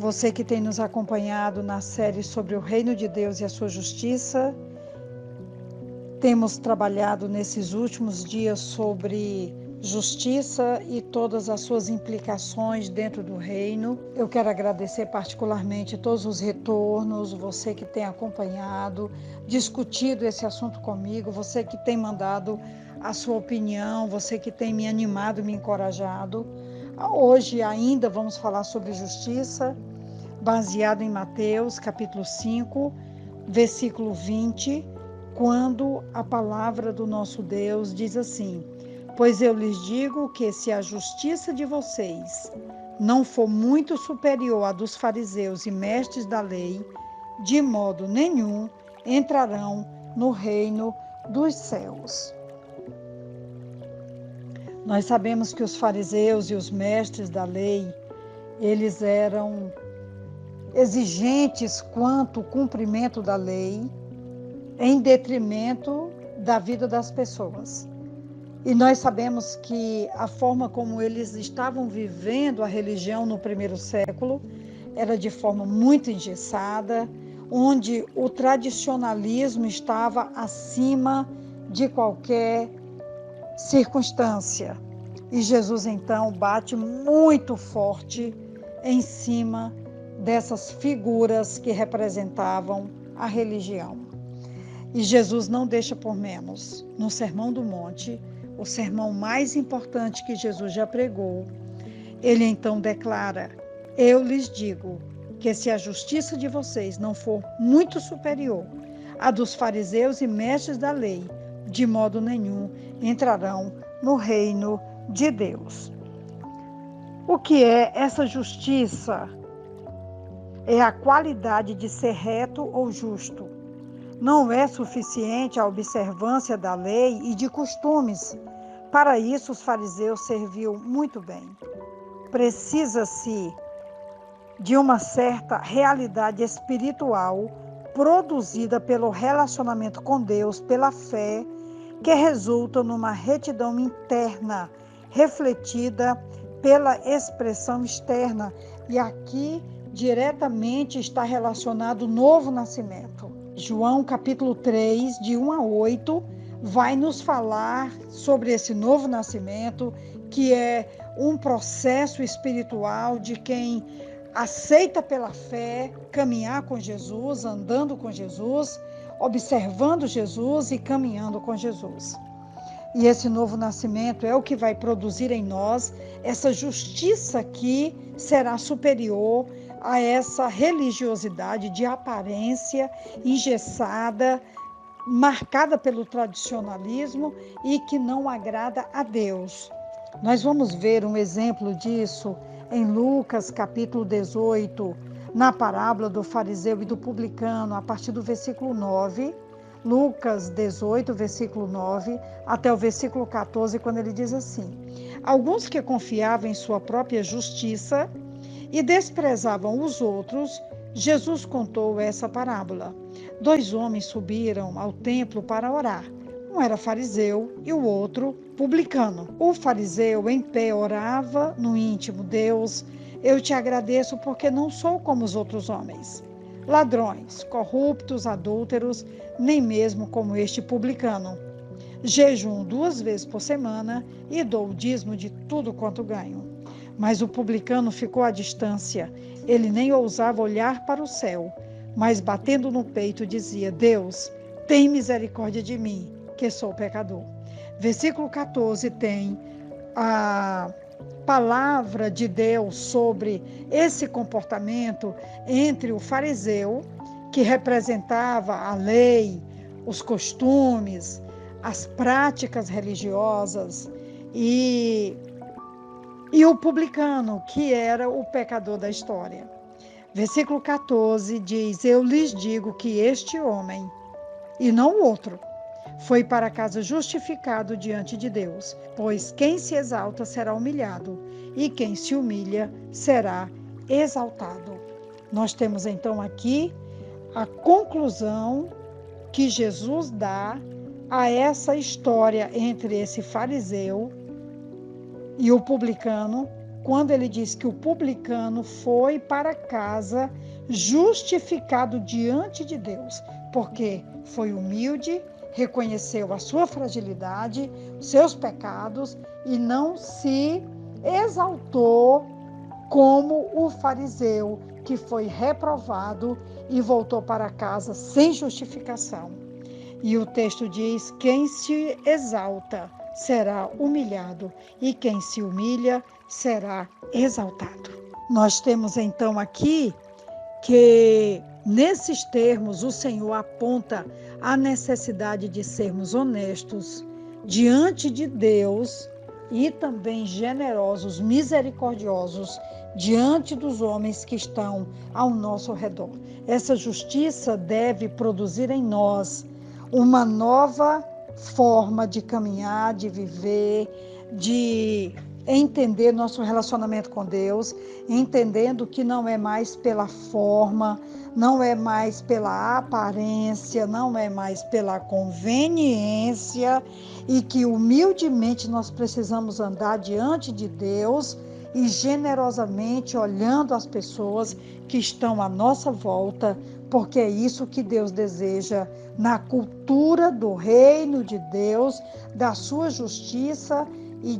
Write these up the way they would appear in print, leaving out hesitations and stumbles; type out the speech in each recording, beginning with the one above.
você que tem nos acompanhado na série sobre o Reino de Deus e a sua justiça. Temos trabalhado nesses últimos dias sobre justiça e todas as suas implicações dentro do reino. Eu quero agradecer particularmente todos os retornos, você que tem acompanhado, discutido esse assunto comigo, você que tem mandado a sua opinião, você que tem me animado, me encorajado. Hoje ainda vamos falar sobre justiça, baseado em Mateus, capítulo 5, versículo 20, quando a palavra do nosso Deus diz assim: pois eu lhes digo que se a justiça de vocês não for muito superior à dos fariseus e mestres da lei, de modo nenhum entrarão no reino dos céus. Nós sabemos que os fariseus e os mestres da lei, eles eram exigentes quanto ao cumprimento da lei, em detrimento da vida das pessoas. E nós sabemos que a forma como eles estavam vivendo a religião no primeiro século era de forma muito engessada, onde o tradicionalismo estava acima de qualquer circunstância. E Jesus então bate muito forte em cima dessas figuras que representavam a religião. E Jesus não deixa por menos. No Sermão do Monte, o sermão mais importante que Jesus já pregou, ele então declara: eu lhes digo que se a justiça de vocês não for muito superior à dos fariseus e mestres da lei, de modo nenhum entrarão no reino de Deus. O que é essa justiça? É a qualidade de ser reto ou justo. Não é suficiente a observância da lei e de costumes. Para isso, os fariseus serviam muito bem. Precisa-se de uma certa realidade espiritual produzida pelo relacionamento com Deus, pela fé, que resulta numa retidão interna, refletida pela expressão externa. E aqui, diretamente, está relacionado o novo nascimento. João capítulo 3, de 1 a 8, vai nos falar sobre esse novo nascimento, que é um processo espiritual de quem aceita pela fé caminhar com Jesus, andando com Jesus, observando Jesus e caminhando com Jesus. E esse novo nascimento é o que vai produzir em nós essa justiça que será superior a essa religiosidade de aparência engessada, marcada pelo tradicionalismo e que não agrada a Deus. Nós vamos ver um exemplo disso em Lucas capítulo 18, na parábola do fariseu e do publicano, a partir do versículo 9, Lucas 18, versículo 9, até o versículo 14, quando ele diz assim: alguns que confiavam em sua própria justiça e desprezavam os outros, Jesus contou essa parábola. 2 homens subiram ao templo para orar. Um era fariseu e o outro publicano. O fariseu em pé orava no íntimo: Deus, eu te agradeço porque não sou como os outros homens, ladrões, corruptos, adúlteros, nem mesmo como este publicano. Jejuo 2 vezes por semana e dou o dízimo de tudo quanto ganho. Mas o publicano ficou à distância. Ele nem ousava olhar para o céu, mas batendo no peito dizia: Deus, tem misericórdia de mim, que sou pecador. Versículo 14 tem a palavra de Deus sobre esse comportamento entre o fariseu, que representava a lei, os costumes, as práticas religiosas, e o publicano, que era o pecador da história. Versículo 14 diz: eu lhes digo que este homem, e não o outro, foi para casa justificado diante de Deus, pois quem se exalta será humilhado, e quem se humilha será exaltado. Nós temos então aqui a conclusão que Jesus dá a essa história entre esse fariseu e o publicano, quando ele diz que o publicano foi para casa justificado diante de Deus, porque foi humilde, reconheceu a sua fragilidade, seus pecados e não se exaltou como o fariseu, que foi reprovado e voltou para casa sem justificação. E o texto diz: quem se exalta será humilhado, e quem se humilha será exaltado. Nós temos então aqui que, nesses termos, o Senhor aponta a necessidade de sermos honestos diante de Deus e também generosos, misericordiosos diante dos homens que estão ao nosso redor. Essa justiça deve produzir em nós uma nova forma de caminhar, de viver, de entender nosso relacionamento com Deus, entendendo que não é mais pela forma, não é mais pela aparência, não é mais pela conveniência, e que humildemente nós precisamos andar diante de Deus e generosamente olhando as pessoas que estão à nossa volta, porque é isso que Deus deseja na cultura do reino de Deus, da sua justiça e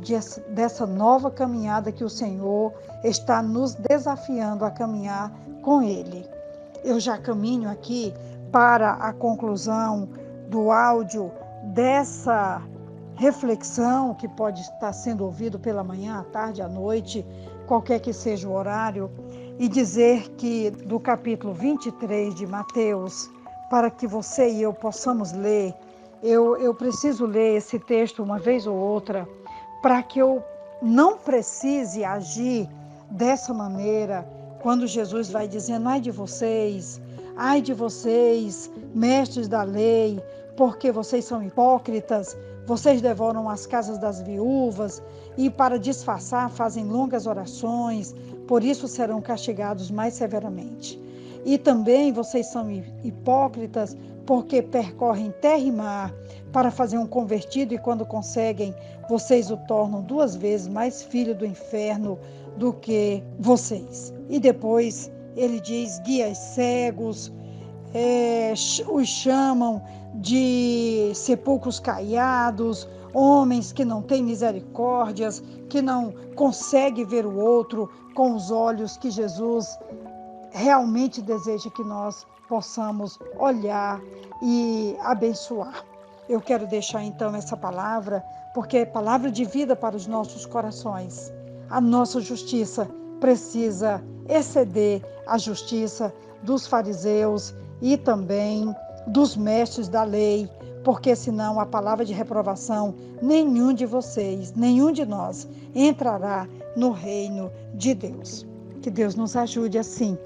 dessa nova caminhada que o Senhor está nos desafiando a caminhar com Ele. Eu já caminho aqui para a conclusão do áudio dessa reflexão, que pode estar sendo ouvido pela manhã, à tarde, à noite, qualquer que seja o horário, e dizer que do capítulo 23 de Mateus, para que você e eu possamos ler, eu preciso ler esse texto uma vez ou outra, para que eu não precise agir dessa maneira, quando Jesus vai dizendo: ai de vocês, mestres da lei, porque vocês são hipócritas, vocês devoram as casas das viúvas e, para disfarçar, fazem longas orações, por isso serão castigados mais severamente. E também vocês são hipócritas porque percorrem terra e mar para fazer um convertido, e quando conseguem, vocês o tornam 2 vezes mais filho do inferno do que vocês. E depois ele diz: guias cegos, os chamam de sepulcros caiados, homens que não têm misericórdias, que não conseguem ver o outro com os olhos que Jesus realmente deseja que nós possamos olhar e abençoar. Eu quero deixar então essa palavra, porque é palavra de vida para os nossos corações. A nossa justiça precisa exceder a justiça dos fariseus e também dos mestres da lei, porque senão a palavra de reprovação, nenhum de vocês, nenhum de nós entrará no reino de Deus. Que Deus nos ajude assim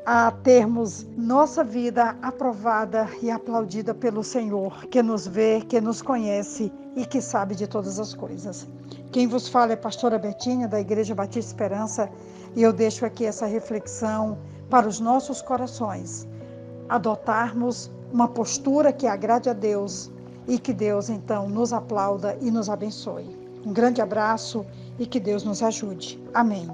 a termos nossa vida aprovada e aplaudida pelo Senhor, que nos vê, que nos conhece e que sabe de todas as coisas. Quem vos fala é a pastora Betinha, da Igreja Batista Esperança, e eu deixo aqui essa reflexão para os nossos corações, adotarmos uma postura que agrade a Deus e que Deus então nos aplauda e nos abençoe. Um grande abraço e que Deus nos ajude. Amém.